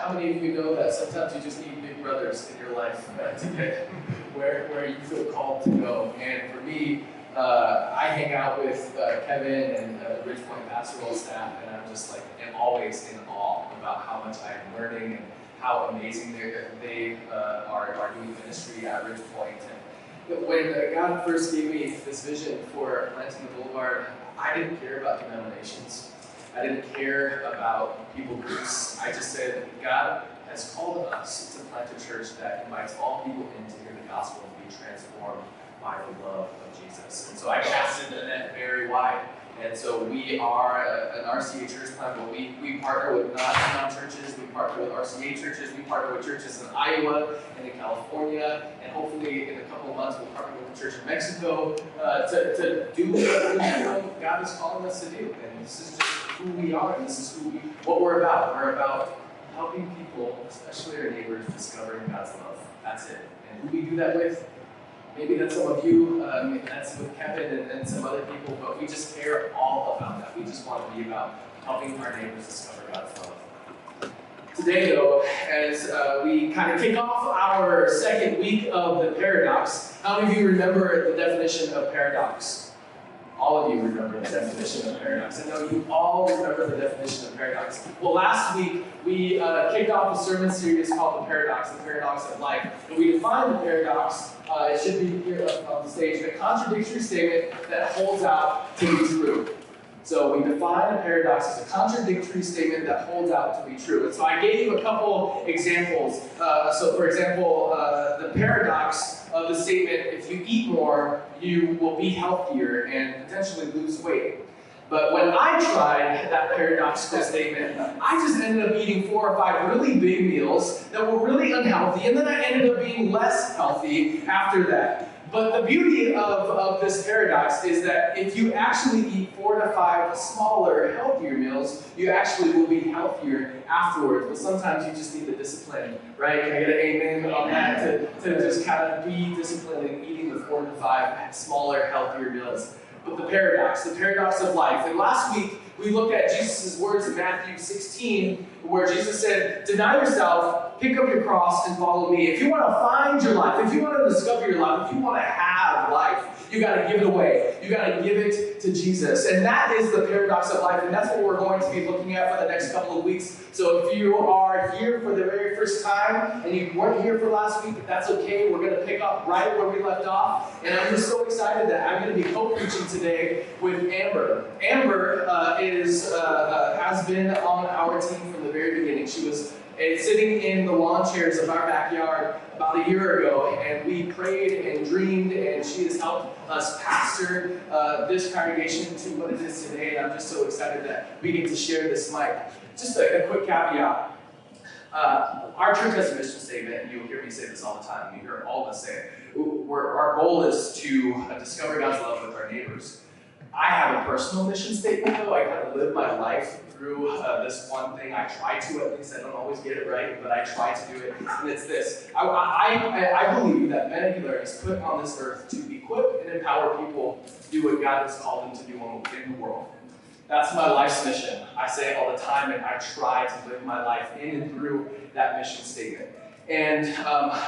How many of you know that sometimes you just need big brothers in your life to get where you feel called to go? And for me, I hang out with Kevin and the Ridgepoint pastoral staff, and I'm just like, am always in awe about how much I am learning and how amazing they are doing ministry at Ridgepoint. And when God first gave me this vision for planting the Boulevard, I didn't care about denominations. I didn't care about people groups. I just said, God has called us to plant a church that invites all people in to hear the gospel and be transformed by the love of Jesus. And so I casted the net very wide. And so we are an RCA church plant, but we partner with non-churches, we partner with RCA churches, we partner with churches in Iowa and in California, and hopefully in a couple of months we'll partner with the church in Mexico to do what God is calling us to do. And this is just who we are, and this is what we're about. We're about helping people, especially our neighbors, discovering God's love. That's it. And who we do that with? Maybe that's some of you, maybe that's with Kevin and some other people, but we just care all about that. We just want to be about helping our neighbors discover God's love. Today, though, as we kind of kick off our second week of the paradox, how many of you remember the definition of paradox? All of you remember the definition of paradox. I know you all remember the definition of paradox. Well, last week, we kicked off a sermon series called The Paradox of Life. And we defined the paradox, it should be here on the stage, a contradictory statement that holds out to be true. So we define a paradox as a contradictory statement that holds out to be true. And so I gave you a couple examples. So for example, the paradox of the statement, if you eat more, you will be healthier and potentially lose weight. But when I tried that paradoxical statement, I just ended up eating 4 or 5 really big meals that were really unhealthy, and then I ended up being less healthy after that. But the beauty of this paradox is that if you actually eat 4 to 5 smaller, healthier meals, you actually will be healthier afterwards. But sometimes you just need the discipline, right? Can I get an amen on that? To just kind of be disciplined in eating the 4 to 5 smaller, healthier meals. But the paradox of life. And last week, we looked at Jesus' words in Matthew 16, where Jesus said, deny yourself, pick up your cross, and follow me. If you want to find your life, if you want to discover your life, if you want to have life, you got to give it away. You got to give it to Jesus. And that is the paradox of life, and that's what we're going to be looking at for the next couple of weeks. So if you are here for the very first time, and you weren't here for last week, that's okay. We're going to pick up right where we left off. And I'm just so excited that I'm going to be co-preaching today with Amber. Amber has been on our team from the very beginning. She was sitting in the lawn chairs of our backyard about a year ago, and we prayed and dreamed, and she has helped us pastor this congregation to what it is today, and I'm just so excited that we get to share this mic. Just a quick caveat. Our church has a mission statement, and you'll hear me say this all the time. You hear all of us say it. Our goal is to discover God's love with our neighbors. I have a personal mission statement, though. I kind of live my life through this one thing. I try to, at least. I don't always get it right, but I try to do it. And it's this. I believe that Aguilera is put on this earth to equip and empower people to do what God has called them to do in the world. That's my life's mission. I say it all the time, and I try to live my life in and through that mission statement. And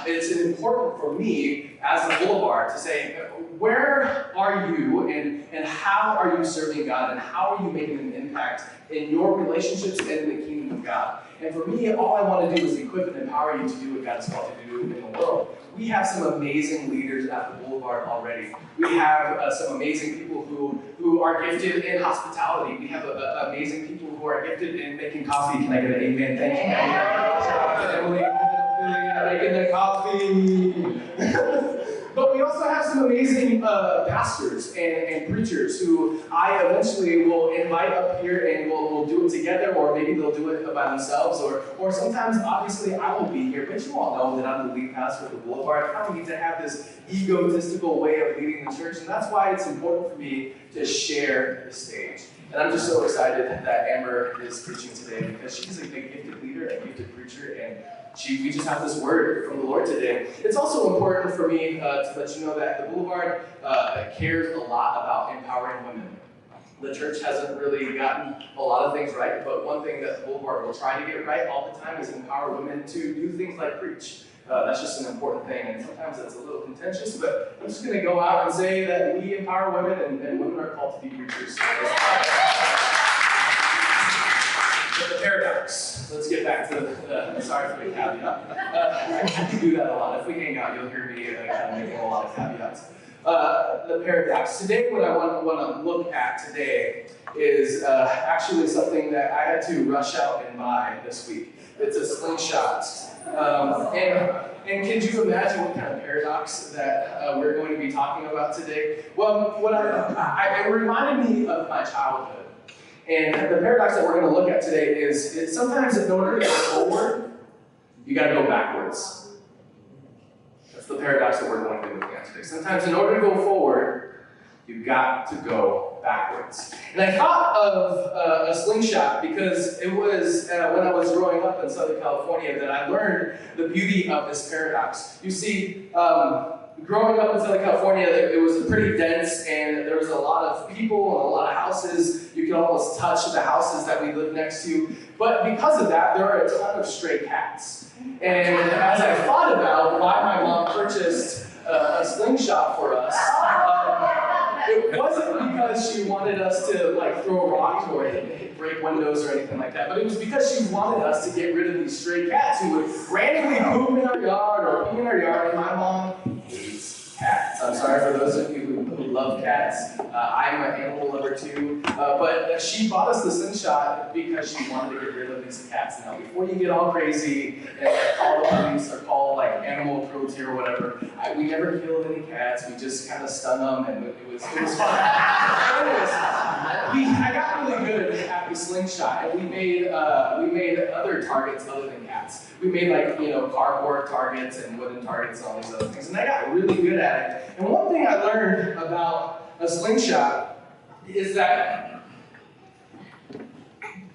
it's important for me as a Boulevard to say, where are you and how are you serving God, and how are you making an impact in your relationships and in the kingdom of God? And for me, all I want to do is equip and empower you to do what God has called you to do in the world. We have some amazing leaders at the Boulevard already. We have some amazing people who are gifted in hospitality. We have amazing people who are gifted in making coffee. Can I get an amen? Thank you. Emily, making the coffee. But we also have some amazing pastors and preachers who I eventually will invite up here, and we'll do it together, or maybe they'll do it by themselves, or sometimes, obviously, I will be here. But you all know that I'm the lead pastor of the Boulevard. I don't need to have this egotistical way of leading the church, and that's why it's important for me to share the stage. And I'm just so excited that Amber is preaching today, because she's a gifted leader, a gifted preacher, and we just have this word from the Lord today. It's also important for me to let you know that the Boulevard cares a lot about empowering women. The church hasn't really gotten a lot of things right, but one thing that the Boulevard will try to get right all the time is empower women to do things like preach. That's just an important thing, and sometimes it's a little contentious, but I'm just going to go out and say that we empower women, and women are called to be preachers. But the paradox. Let's get back to sorry for the caveat. I do that a lot. If we hang out, you'll hear me kind of making a lot of caveats. The paradox. Today, what I want to look at today is actually something that I had to rush out and buy this week. It's a slingshot. And can you imagine what kind of paradox that we're going to be talking about today? Well, it reminded me of my childhood. And the paradox that we're going to look at today is sometimes in order to go forward, you got to go backwards. That's the paradox that we're going to be looking at today. Sometimes in order to go forward, you've got to go backwards. And I thought of a slingshot because it was when I was growing up in Southern California that I learned the beauty of this paradox. You see, growing up in Southern California, it was pretty dense, and there was a lot of people and a lot of houses. You could almost touch the houses that we lived next to. But because of that, there are a ton of stray cats. And as I thought about why my mom purchased a slingshot for us, it wasn't because she wanted us to like throw rocks or break windows or anything like that, but it was because she wanted us to get rid of these stray cats who would randomly poop in our yard or pee in our yard, and my mom hates cats. I'm sorry for those of you who love cats. I'm an animal lover too, but she bought us the slingshot because she wanted to get rid of these cats. Now, before you get all crazy and call the police or call like animal cruelty or whatever, we never killed any cats. We just kind of stung them, and it was fun. Anyways, I got really good at the slingshot, and we made other targets other than cats. We made cardboard targets and wooden targets and all these other things, and I got really good at it. And one thing I learned about a slingshot is that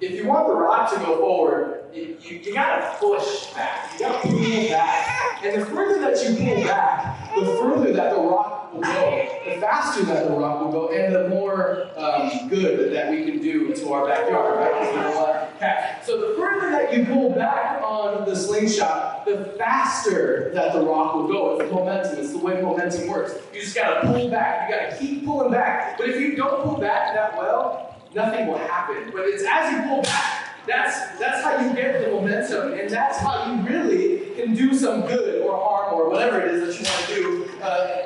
if you want the rock to go forward, you gotta push back. You gotta pull back. And the further that you pull back, the further that the rock will go, the faster that the rock will go, and the more good that we can do to our backyard, right? Because we don't want cats. So the further that you pull back on the slingshot, the faster that the rock will go. It's momentum. It's the way momentum works. You just gotta pull back. You gotta keep pulling back. But if you don't pull back that well, nothing will happen. But it's as you pull back, that's how you get the momentum, and that's how you really can do some good or harm or whatever it is that you want to do.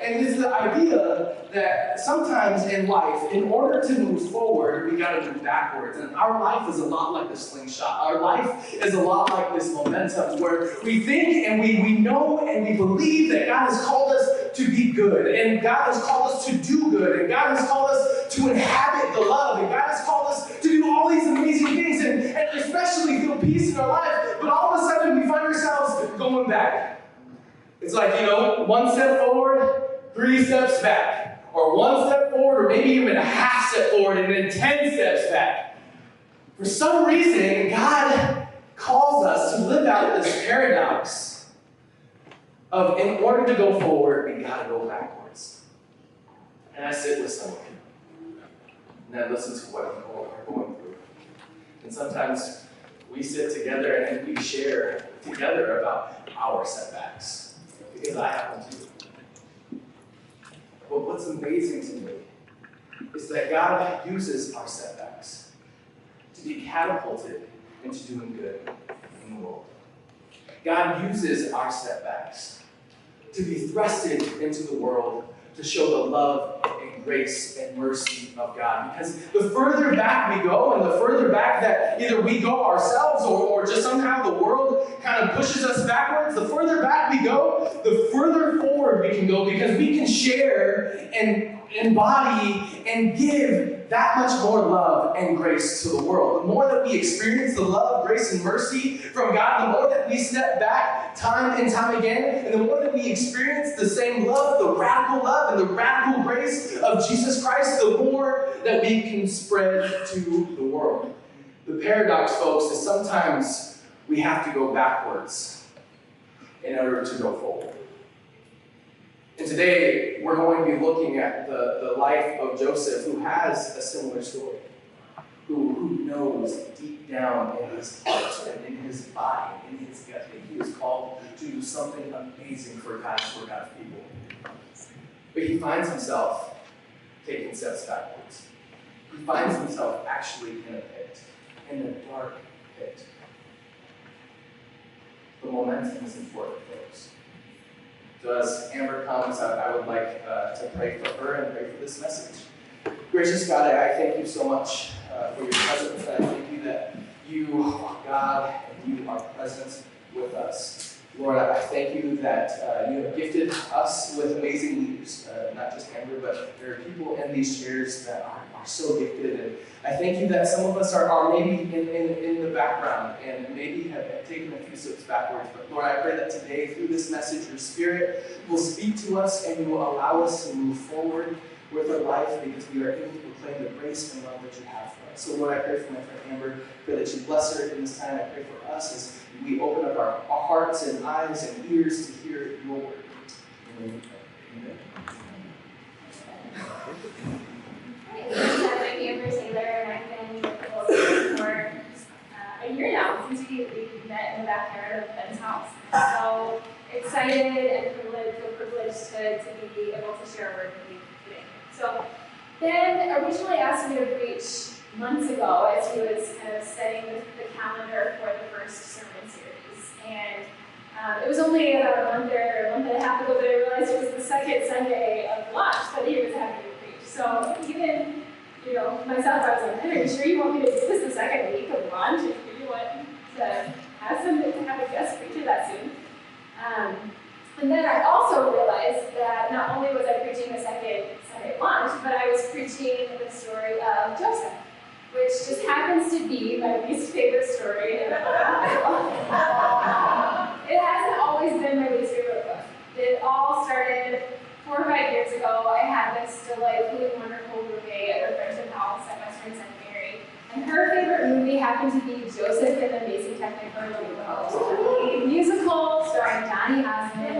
And it's the idea that sometimes in life, in order to move forward, we got to move backwards. And our life is a lot like the slingshot. Our life is a lot like this momentum where we think and we know and we believe that God has called us to be good, and God has called us to do good, and God has called us to inhabit the love, and God has called us to do all these amazing things, and especially feel peace in our life. But all of a sudden, we find ourselves going back. It's like, one step forward, 3 steps back. Or 1 step forward, or maybe even a half step forward, and then 10 steps back. For some reason, God calls us to live out this paradox of in order to go forward, we got to go backwards. And I sit with someone, and I listen to what we're going through. And sometimes we sit together and we share together about our setbacks, because I have them too. But what's amazing to me is that God uses our setbacks to be catapulted into doing good in the world. God uses our setbacks to be thrusted into the world to show the love and grace and mercy of God. Because the further back we go, and the further back that either we go ourselves or just somehow the world kind of pushes us backwards, the further back we go, the further forward we can go, because we can share and embody and give that much more love and grace to the world. The more that we experience the love, grace, and mercy from God, the more that we step back time and time again, and the more that we experience the same love, the radical love, and the radical grace of Jesus Christ, the more that we can spread to the world. The paradox, folks, is sometimes we have to go backwards in order to go forward. And today, we're going to be looking at the life of Joseph, who has a similar story, who knows deep down in his heart and in his body, in his gut, that he is called to do something amazing for God's people. But he finds himself taking steps backwards. He finds himself actually in a pit, in a dark pit. The momentum is important, folks. So as Amber comes, I would like to pray for her and pray for this message. Gracious God, I thank you so much for your presence. I thank you that you are God and you are present with us. Lord, I thank you that you have gifted us with amazing leaders, not just Amber, but there are people in these chairs that are so gifted. And I thank you that some of us are maybe in the background and maybe have taken a few steps backwards. But Lord, I pray that today, through this message, your Spirit will speak to us and you will allow us to move forward with our life because we are able to proclaim the grace and love that you have for us. So Lord, I pray for my friend Amber. I pray that you bless her in this time. I pray for us as we open up our hearts and eyes and ears to hear your word. Amen. I'm Amber Taylor, and I've been with the Bulls for a year now, since we met in the backyard of Ben's house. So excited and privileged to be able to share a word with you today. So Ben originally asked me to preach months ago as he was kind of setting the calendar for the first sermon series. And it was only about a month and a half ago that I realized it was the second Sunday of launch that he was having me preach. So even, myself, I was like, are you sure you want me to do this the second week of launch? If you really want to have a guest preacher that soon. And then I also realized that not only was I preaching the second Sunday launch, but I was preaching the story of Joseph, which just happens to be my least favorite story in the Bible. It hasn't always been my least favorite book. It all started 4 or 5 years ago. I had this delightfully wonderful roommate at her friend's house at Western Seminary, and her favorite movie happened to be Joseph and the Amazing Technicolor Dreamcoat, a musical starring Johnny Osmond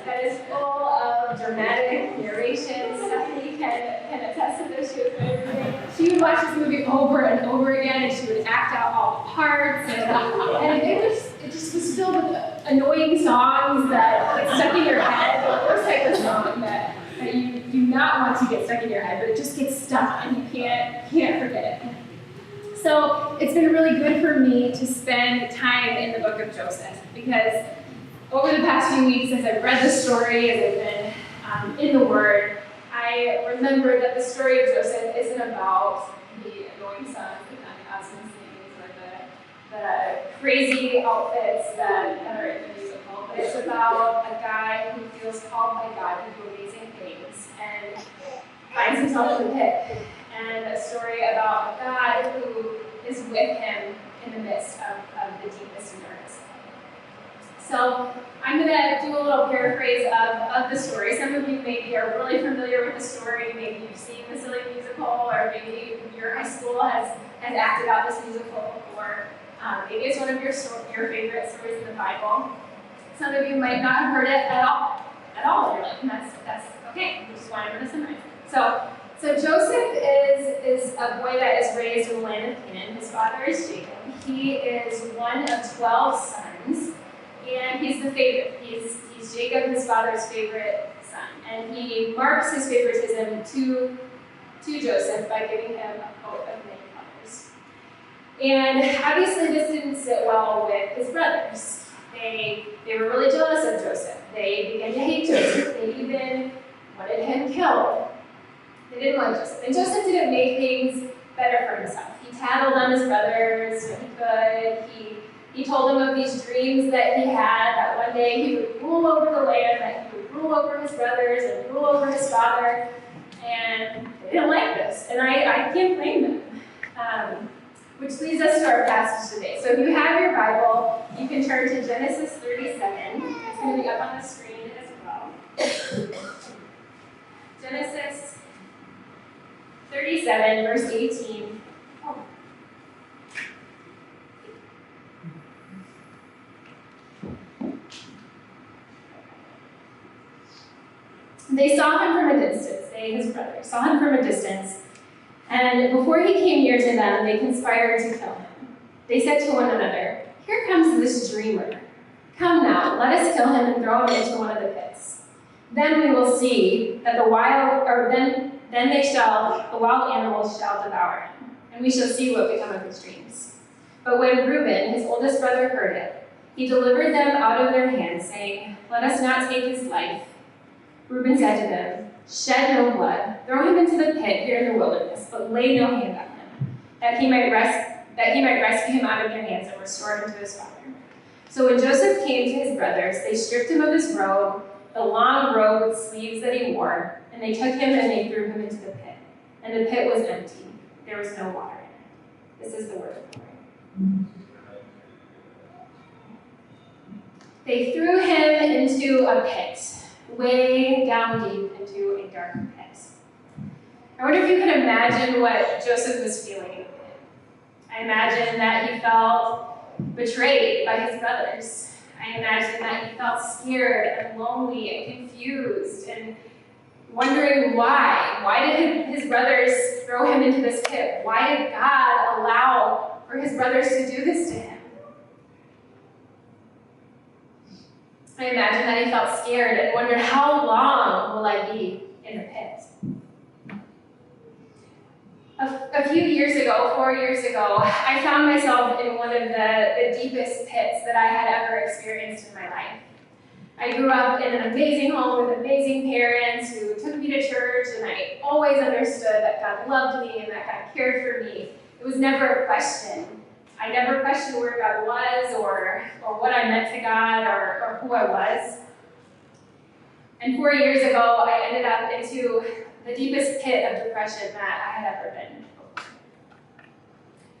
that is full of dramatic narration. Stephanie can attest to this. She was my roommate. She would watch this movie over and over again, and she would act out all the parts, and it just was filled with annoying songs that get stuck in your head. The worst type of song that you do not want to get stuck in your head, but it just gets stuck and you can't forget it. So it's been really good for me to spend time in the book of Joseph, because over the past few weeks, as I've read the story, as I've been in the Word, I remember that the story of Joseph isn't about the annoying sons, the Osmond things, or the crazy outfits that are in the musical, but it's about a guy who feels called by God to do amazing things and finds himself in the pit. And a story about a God who is with him in the midst of the deepest and darkest. So I'm going to do a little paraphrase of the story. Some of you maybe are really familiar with the story. Maybe you've seen the silly musical, or maybe your high school has acted out this musical before. Maybe it's one of your favorite stories in the Bible. Some of you might not have heard it at all in your life, and that's okay. We just want everyone to summarize it. So Joseph is a boy that is raised in the land of Canaan. His father is Jacob. He is one of 12 sons, and he's the favorite. He's Jacob, his father's favorite son, and he marks his favoritism to Joseph by giving him a coat of many colors. And obviously, this didn't sit well with his brothers. They were really jealous of Joseph. They began to hate Joseph. They even wanted him killed. They didn't like Joseph. And Joseph didn't make things better for himself. He tattled on his brothers when he could. He told them of these dreams that he had, that one day he would rule over the land, that he would rule over his brothers and rule over his father. And they didn't like this. And I can't blame them. Which leads us to our passage today. So if you have your Bible, you can turn to Genesis 37. It's going to be up on the screen as well. Genesis 37, verse 18. They saw him from a distance, they, his brothers, saw him from a distance, and before he came near to them, they conspired to kill him. They said to one another, "Here comes this dreamer. Come now, let us kill him and throw him into one of the pits. Then we will see that the wild animals shall devour him, and we shall see what become of his dreams." But when Reuben, his oldest brother, heard it, he delivered them out of their hands, saying, "Let us not take his life." Reuben said to them, "Shed no blood, throw him into the pit here in the wilderness, but lay no hand on him, that he might rescue him out of their hands and restore him to his father." So when Joseph came to his brothers, they stripped him of his robe, the long robe with sleeves that he wore, and they took him and they threw him into the pit. And the pit was empty. There was no water in it. This is the word of the Lord. They threw him into a pit, way down deep into a dark pit. I wonder if you can imagine what Joseph was feeling in the pit. I imagine that he felt betrayed by his brothers. I imagine that he felt scared and lonely and confused and wondering why. Why did his brothers throw him into this pit? Why did God allow for his brothers to do this to him? I imagine that he felt scared and wondered, how long will I be in the pit? A few years ago, 4 years ago, I found myself in one of the deepest pits that I had ever experienced in my life. I grew up in an amazing home with amazing parents who took me to church, and I always understood that God loved me and that God cared for me. It was never a question. I never questioned where God was or what I meant to God or who I was. And 4 years ago, I ended up into the deepest pit of depression that I had ever been before.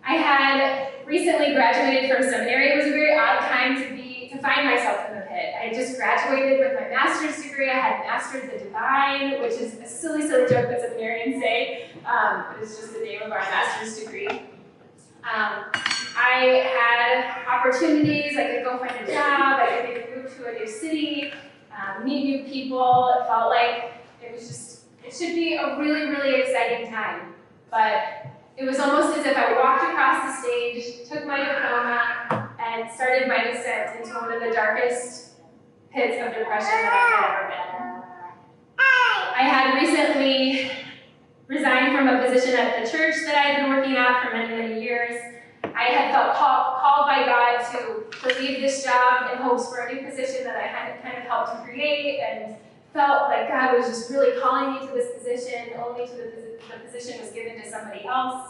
I had recently graduated from seminary. It was a very odd time to find myself in the pit. I had just graduated with my master's degree. I had mastered the divine, which is a silly joke that seminarians say, but it's just the name of our master's degree. I had opportunities. I could go find a job. I could maybe move to a new city, meet new people. It felt like it should be a really, really exciting time. But it was almost as if I walked across the stage, took my diploma, and started my descent into one of the darkest pits of depression that I had ever been. I had recently resigned from a position at the church that I had been working at for many, many years. I had felt called by God to leave this job in hopes for a new position that I had kind of helped to create, and felt like God was just really calling me to this position, only to the position was given to somebody else.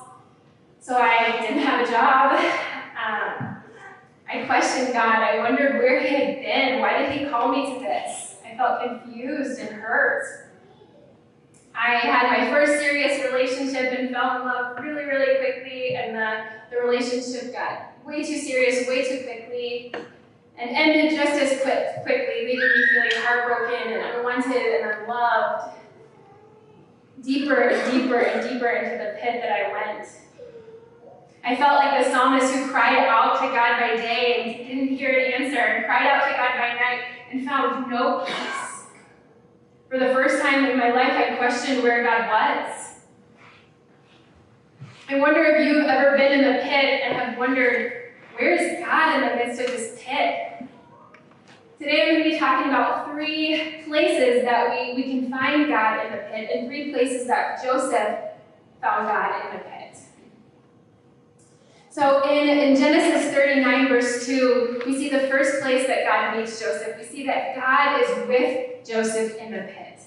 So I didn't have a job. I questioned God. I wondered where he had been. Why did he call me to this? I felt confused and hurt. I had my first serious relationship and fell in love really, really quickly, and the relationship got way too serious, way too quickly, and ended just as quickly, leaving me feeling heartbroken and unwanted and unloved. Deeper and deeper and deeper into the pit that I went. I felt like the psalmist who cried out to God by day and didn't hear an answer, and cried out to God by night and found no peace. For the first time in my life, I questioned where God was. I wonder if you've ever been in the pit and have wondered, where is God in the midst of this pit? Today I'm going to be talking about 3 places that we can find God in the pit, and 3 places that Joseph found God in the pit. So in Genesis 39, verse 2, we see the first place that God meets Joseph. We see that God is with Joseph in the pit.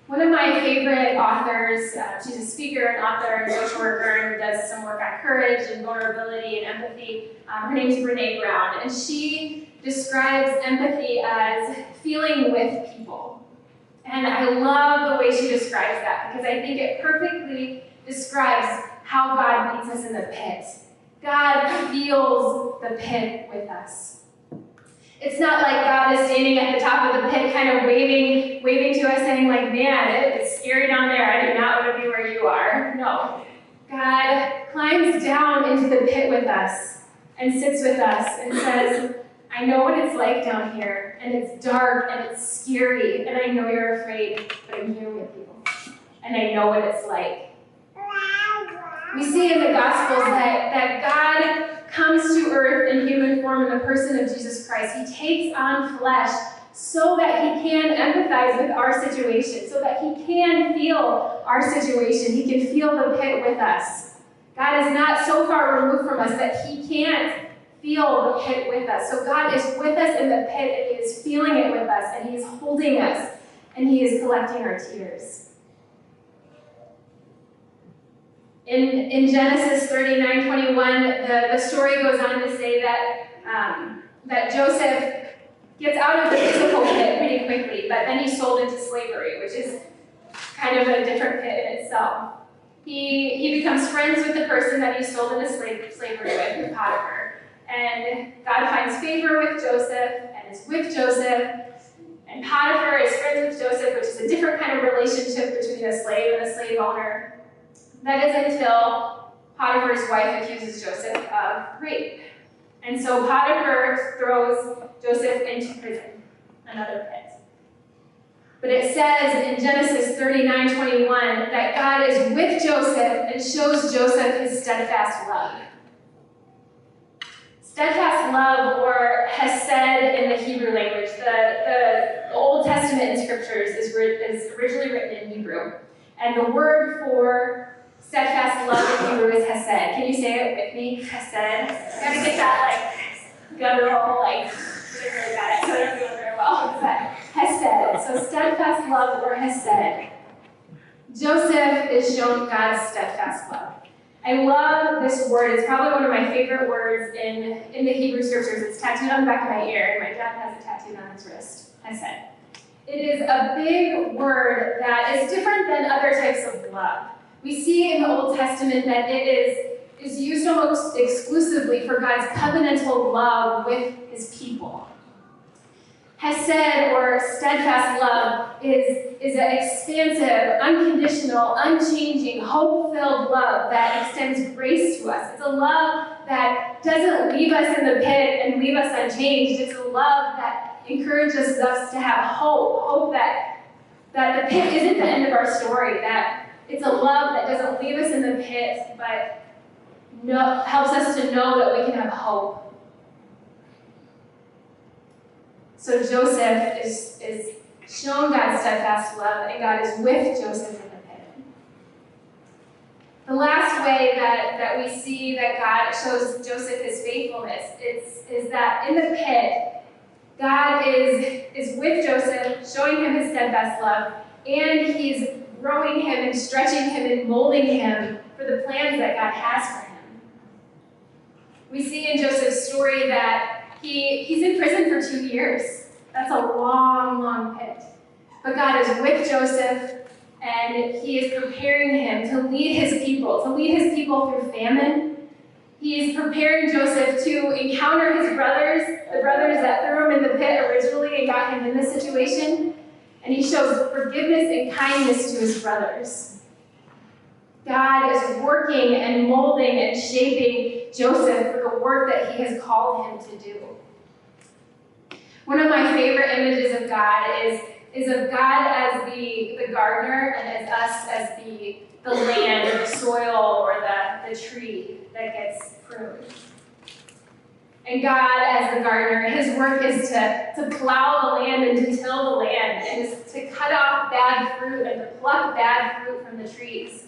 One of my favorite authors, she's a speaker, an author, and social worker, who does some work on courage and vulnerability and empathy. Her name is Brene Brown, and she describes empathy as feeling with people. And I love the way she describes that, because I think it perfectly describes how God meets us in the pit. God feels the pit with us. It's not like God is standing at the top of the pit kind of waving to us, saying like, man, it's scary down there. I do not want to be where you are. No. God climbs down into the pit with us and sits with us and says, I know what it's like down here, and it's dark, and it's scary, and I know you're afraid, but I'm here with you, and I know what it's like. We see in the Gospels that God comes to earth in human form in the person of Jesus Christ. He takes on flesh so that he can empathize with our situation, so that he can feel our situation. He can feel the pit with us. God is not so far removed from us that he can't feel the pit with us. So God is with us in the pit, and he is feeling it with us, and he is holding us, and he is collecting our tears. In Genesis 39:21, the story goes on to say that Joseph gets out of the physical pit pretty quickly, but then he's sold into slavery, which is kind of a different pit in itself. He becomes friends with the person that he's sold into slavery with, Potiphar. And God finds favor with Joseph and is with Joseph. And Potiphar is friends with Joseph, which is a different kind of relationship between a slave and a slave owner. That is until Potiphar's wife accuses Joseph of rape. And so Potiphar throws Joseph into prison, another pit. But it says in Genesis 39:21 that God is with Joseph and shows Joseph his steadfast love. Steadfast love, or hesed in the Hebrew language. The Old Testament in scriptures is originally written in Hebrew. And the word for steadfast love in Hebrew is hesed. Can you say it with me? Hesed. I gotta get that guttural, really bad at it, so I don't do it very well. But hesed. So steadfast love or hesed. Joseph is shown God's steadfast love. I love this word. It's probably one of my favorite words in the Hebrew scriptures. It's tattooed on the back of my ear, and my dad has it tattooed on his wrist. Hesed. It is a big word that is different than other types of love. We see in the Old Testament that it is used almost exclusively for God's covenantal love with his people. Hesed, or steadfast love, is an expansive, unconditional, unchanging, hope-filled love that extends grace to us. It's a love that doesn't leave us in the pit and leave us unchanged. It's a love that encourages us to have hope that the pit isn't the end of our story, that it's a love that doesn't leave us in the pit, but helps us to know that we can have hope. So Joseph is shown God's steadfast love, and God is with Joseph in the pit. The last way that we see that God shows Joseph his faithfulness is that in the pit, God is with Joseph, showing him his steadfast love, and he's growing him and stretching him and molding him for the plans that God has for him. We see in Joseph's story that he's in prison for 2 years. That's a long, long pit. But God is with Joseph, and he is preparing him to lead his people through famine. He is preparing Joseph to encounter his brothers, the brothers that threw him in the pit originally and got him in this situation. And he shows forgiveness and kindness to his brothers. God is working and molding and shaping Joseph for the work that he has called him to do. One of my favorite images of God is of God as the gardener and as us as the land or the soil or the tree that gets pruned. And God as the gardener, his work is to plow the land and to till the land and is to cut off bad fruit and to pluck bad fruit from the trees.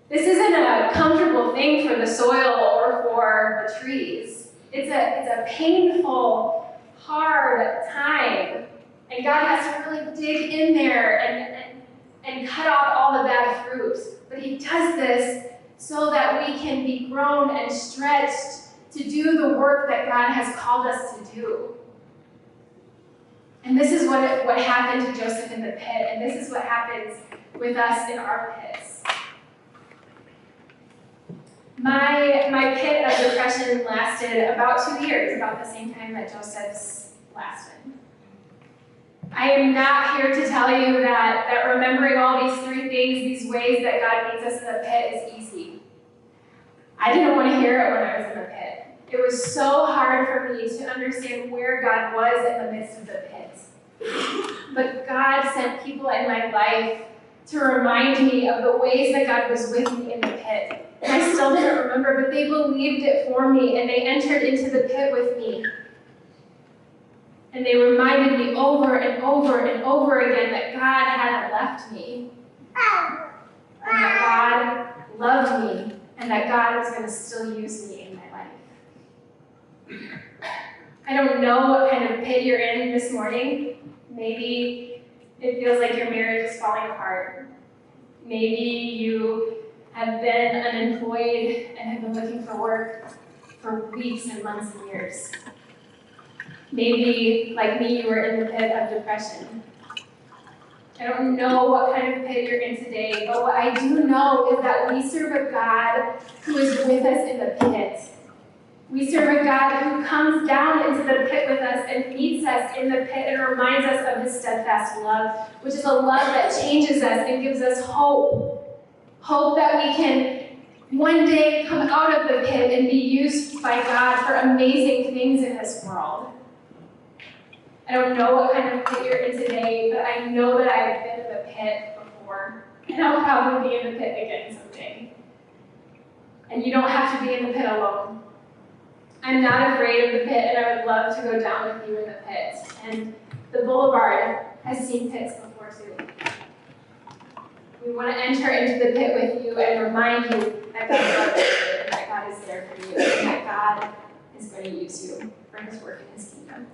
This isn't a comfortable thing for the soil or for the trees. It's a painful, hard time. And God has to really dig in there and cut off all the bad fruit. But he does this so that we can be grown and stretched to do the work that God has called us to do. And this is what happened to Joseph in the pit, and this is what happens with us in our pits. My pit of depression lasted about 2 years, about the same time that Joseph's lasted. I am not here to tell you that remembering all these 3 things, these ways that God meets us in the pit is easy. I didn't want to hear it when I was in the pit. it was so hard for me to understand where God was in the midst of the pit. But God sent people in my life to remind me of the ways that God was with me in the pit. And I still don't remember, but they believed it for me, and they entered into the pit with me. And they reminded me over and over and over again that God hadn't left me. And that God loved me, and that God was going to still use me in my life. I don't know what kind of pit you're in this morning. Maybe it feels like your marriage is falling apart. Maybe you have been unemployed and have been looking for work for weeks and months and years. Maybe, like me, you were in the pit of depression. I don't know what kind of pit you're in today, but what I do know is that we serve a God who is with us in the pit. We serve a God who comes down into the pit with us and meets us in the pit and reminds us of his steadfast love, which is a love that changes us and gives us hope. Hope that we can one day come out of the pit and be used by God for amazing things in this world. I don't know what kind of pit you're in today, but I know that I've been in the pit before, and I'll probably be in the pit again someday. And you don't have to be in the pit alone. I'm not afraid of the pit, and I would love to go down with you in the pit. And the Boulevard has seen pits before too. We want to enter into the pit with you and remind you that God loves you, and that God is there for you, and that God is going to use you for his work in his kingdom.